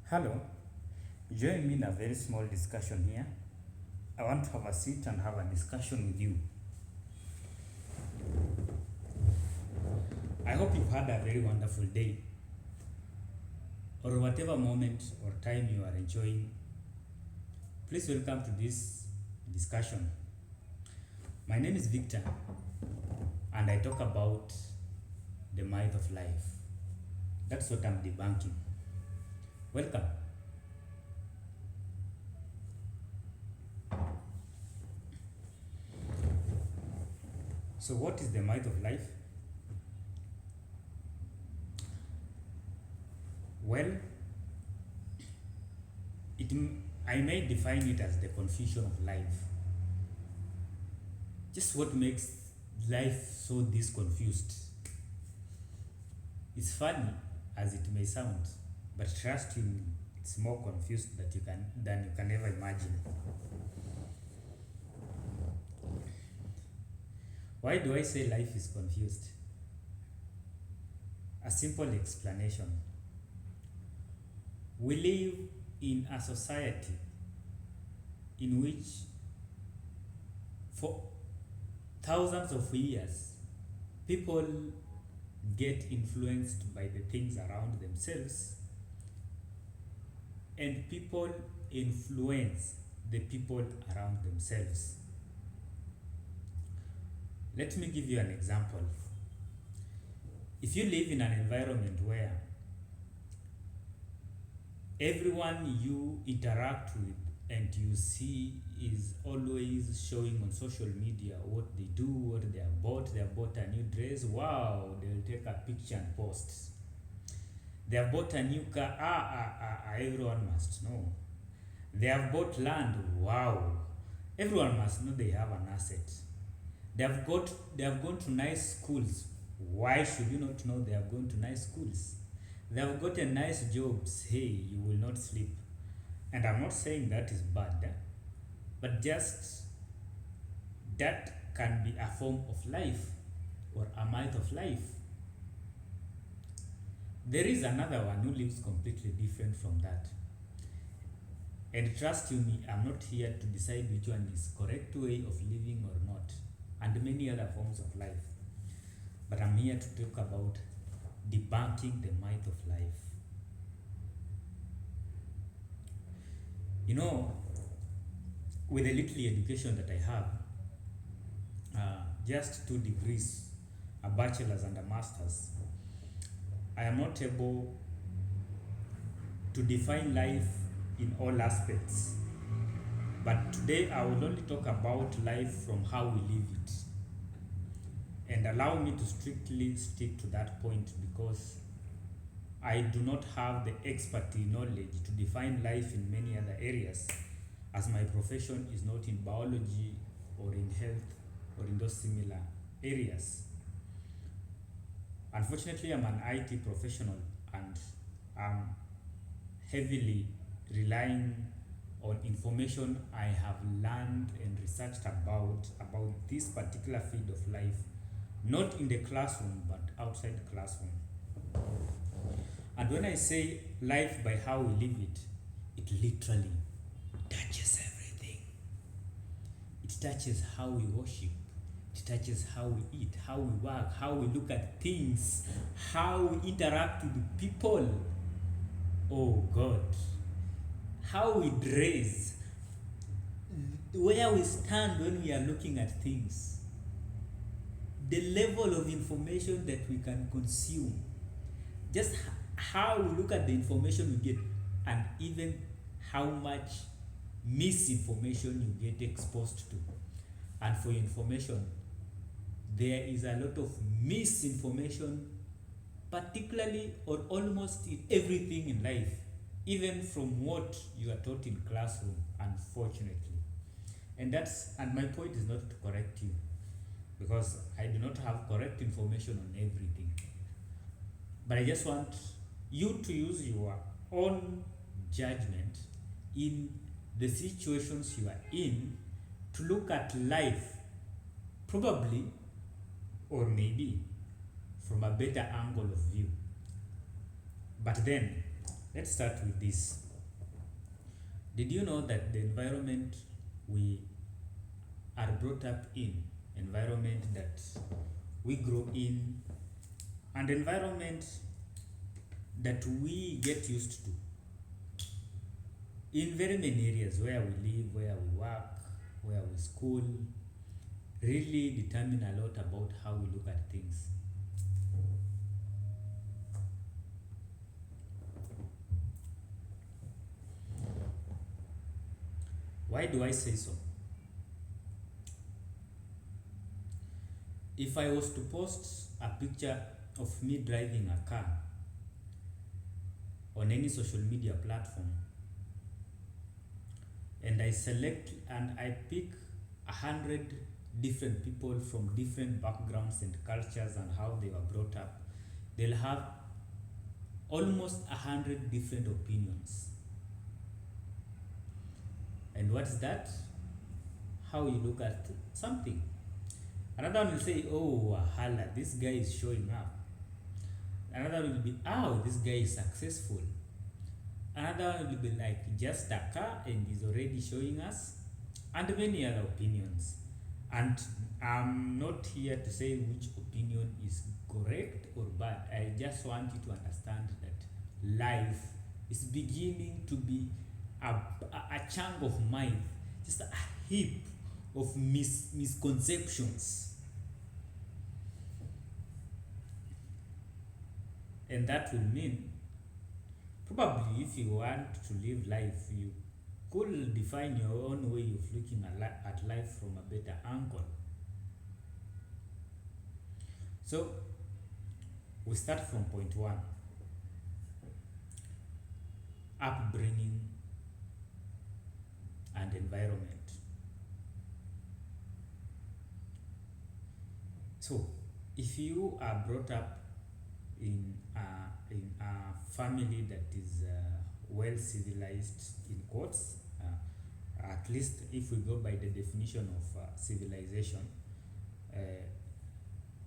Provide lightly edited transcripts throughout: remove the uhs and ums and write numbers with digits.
Hello, join me in a very small discussion here. I want to have a seat and have a discussion with you. I hope you've had a very wonderful day, or whatever moment or time you are enjoying. Please welcome to this discussion. My name is Victor, and I talk about the myth of life. That's what I'm debunking. Welcome. So what is the myth of life? Well, I may define it as the confusion of life. Just what makes life so disconfused. It's funny as it may sound, but trust you me, it's more confused than you can ever imagine. Why do I say life is confused? A simple explanation. We live in a society in which for thousands of years people get influenced by the things around themselves, and people influence the people around themselves. Let me give you an example. If you live in an environment where everyone you interact with and you see is always showing on social media what they do, what they have bought a new dress, wow, they'll take a picture and post. They have bought a new car, everyone must know. They have bought land, wow, everyone must know they have an asset. They have gone to nice schools. Why should you not know they have gone to nice schools? They have gotten nice jobs. Hey, you will not sleep. And I'm not saying that is bad, but just that can be a form of life or a myth of life. There is another one who lives completely different from that. And trust you me, I'm not here to decide which one is correct way of living or not, and many other forms of life. But I'm here to talk about debunking the myth of life. You know, with the little education that I have, just 2 degrees, a bachelor's and a master's, I am not able to define life in all aspects. But today I will only talk about life from how we live it. And allow me to strictly stick to that point because I do not have the expertise knowledge to define life in many other areas, as my profession is not in biology or in health or in those similar areas. Unfortunately, I'm an IT professional and I'm heavily relying on information I have learned and researched about this particular field of life, not in the classroom but outside the classroom. And when I say life by how we live it, it literally touches everything. It touches how we worship, it touches how we eat, how we work, how we look at things, how we interact with people. Oh God, how we dress, where we stand when we are looking at things, the level of information that we can consume, just how we look at the information we get, and even how much misinformation you get exposed to. And for information, there is a lot of misinformation, particularly or almost in everything in life, even from what you are taught in classroom, unfortunately. And my point is not to correct you, because I do not have correct information on everything. But I just want you to use your own judgment in the situations you are in to look at life, probably or maybe from a better angle of view. But then Let's start with this. Did you know that the environment we are brought up in, environment that we grow in, and environment that we get used to in very many areas, where we live, where we work, where we school, really determine a lot about how we look at things. Why do I say so? If I was to post a picture of me driving a car on any social media platform, and I select and I pick 100 different people from different backgrounds and cultures and how they were brought up, they'll have almost 100 different opinions. And what's that? How you look at something. Another one will say, oh, hala, this guy is showing up. Another will be, oh, this guy is successful. Another will be like, just a car and is already showing us, and many other opinions. And I'm not here to say which opinion is correct or bad. I just want you to understand that life is beginning to be a chunk of myth, just a heap of misconceptions. And that will mean, probably, if you want to live life, you could define your own way of looking at life from a better angle. So, we start from point one: upbringing and environment. So, if you are brought up in a family that is well civilized, in quotes, at least if we go by the definition of civilization,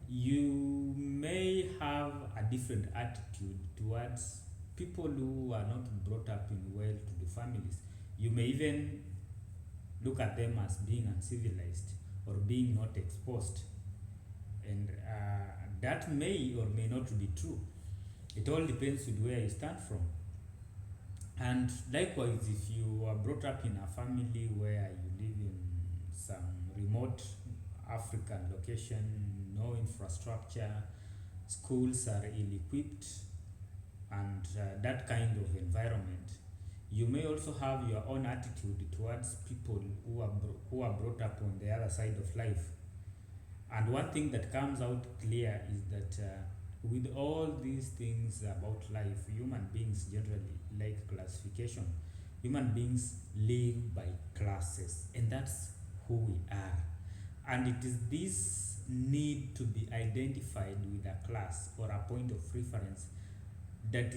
you may have a different attitude towards people who are not brought up in well-to-do families. You may even look at them as being uncivilized or being not exposed, and that may or may not be true. It all depends with where you stand from. And likewise, if you are brought up in a family where you live in some remote African location, no infrastructure, schools are ill-equipped, and that kind of environment, you may also have your own attitude towards people who are brought up on the other side of life. And one thing that comes out clear is that with all these things about life, human beings generally like classification. Human beings live by classes, and that's who we are. And it is this need to be identified with a class or a point of reference that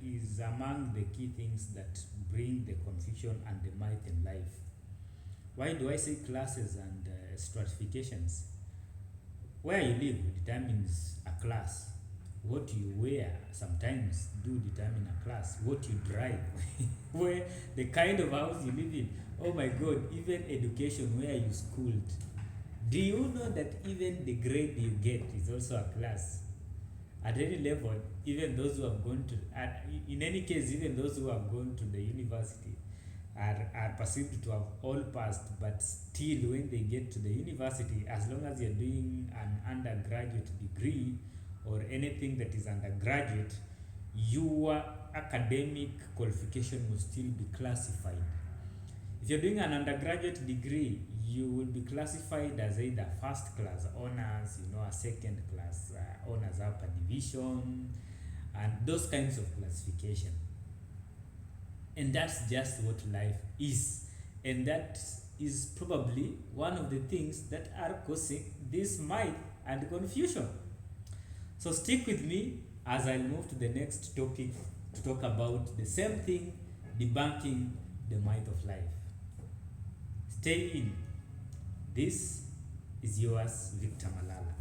is among the key things that bring the confusion and the myth in life. Why do I say classes and stratifications? Where you live determines a class. What you wear sometimes do determine a class. What you drive, where the kind of house you live in. Oh my God, even education, where you schooled. Do you know that even the grade you get is also a class? At any level, even those who have gone to, in any case, even those who have gone to the university are perceived to have all passed, but still when they get to the university, as long as you're doing an undergraduate degree or anything that is undergraduate, your academic qualification will still be classified. If you're doing an undergraduate degree, you will be classified as either first class honors, a second class honors upper division, and those kinds of classification. And that's just what life is. And that is probably one of the things that are causing this myth and confusion. So stick with me as I move to the next topic to talk about the same thing, debunking the myth of life. Stay in. This is yours, Victor Malala.